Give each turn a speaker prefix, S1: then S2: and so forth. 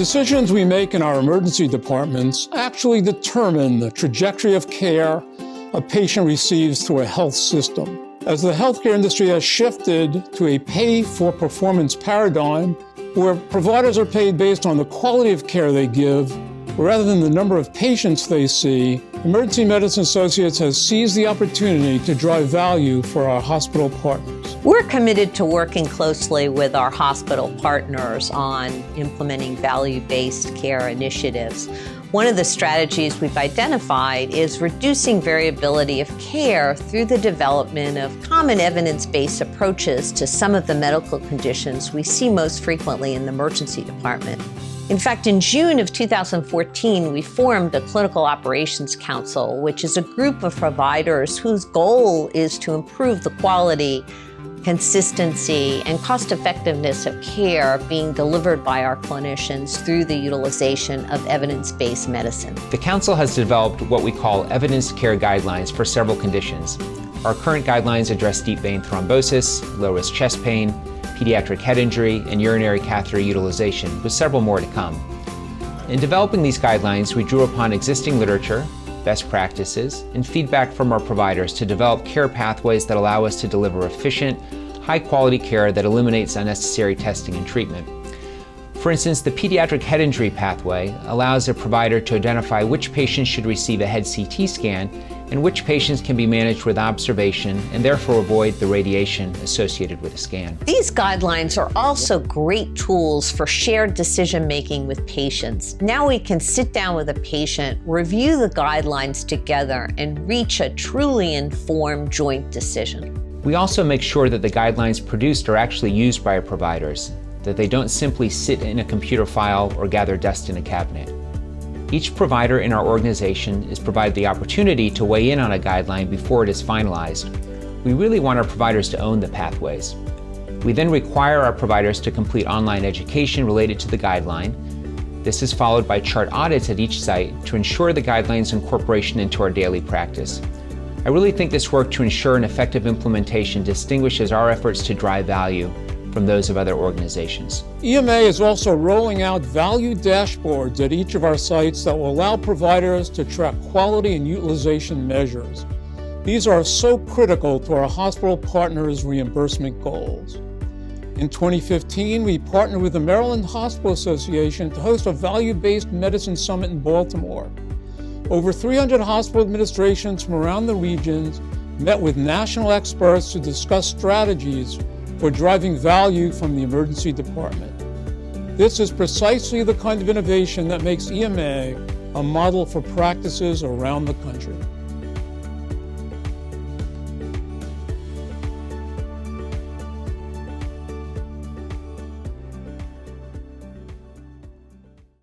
S1: decisions we make in our emergency departments actually determine the trajectory of care a patient receives through a health system. As the healthcare industry has shifted to a pay-for-performance paradigm, where providers are paid based on the quality of care they give rather than the number of patients they see, Emergency Medicine Associates has seized the opportunity to drive value for our hospital partners.
S2: We're committed to working closely with our hospital partners on implementing value-based care initiatives. One of the strategies we've identified is reducing variability of care through the development of common evidence-based approaches to some of the medical conditions we see most frequently in the emergency department. In fact, in June of 2014, we formed a Clinical Operations Council, which is a group of providers whose goal is to improve the quality, consistency, and cost-effectiveness of care being delivered by our clinicians through the utilization of evidence-based medicine.
S3: The Council has developed what we call evidence care guidelines for several conditions. Our current guidelines address deep vein thrombosis, low-risk chest pain, pediatric head injury, and urinary catheter utilization, with several more to come. In developing these guidelines, we drew upon existing literature, best practices, and feedback from our providers to develop care pathways that allow us to deliver efficient, high-quality care that eliminates unnecessary testing and treatment. For instance, the pediatric head injury pathway allows a provider to identify which patients should receive a head CT scan and which patients can be managed with observation and therefore avoid the radiation associated with a scan.
S2: These guidelines are also great tools for shared decision-making with patients. Now we can sit down with a patient, review the guidelines together, and reach a truly informed joint decision.
S3: We also make sure that the guidelines produced are actually used by our providers, that they don't simply sit in a computer file or gather dust in a cabinet. Each provider in our organization is provided the opportunity to weigh in on a guideline before it is finalized. We really want our providers to own the pathways. We then require our providers to complete online education related to the guideline. This is followed by chart audits at each site to ensure the guidelines incorporation into our daily practice. I really think this work to ensure an effective implementation distinguishes our efforts to drive value from those of other organizations.
S1: EMA is also rolling out value dashboards at each of our sites that will allow providers to track quality and utilization measures. These are so critical to our hospital partners' reimbursement goals. In 2015, we partnered with the Maryland Hospital Association to host a value-based medicine summit in Baltimore. Over 300 hospital administrations from around the regions met with national experts to discuss strategies for driving value from the emergency department. This is precisely the kind of innovation that makes EMA a model for practices around the country.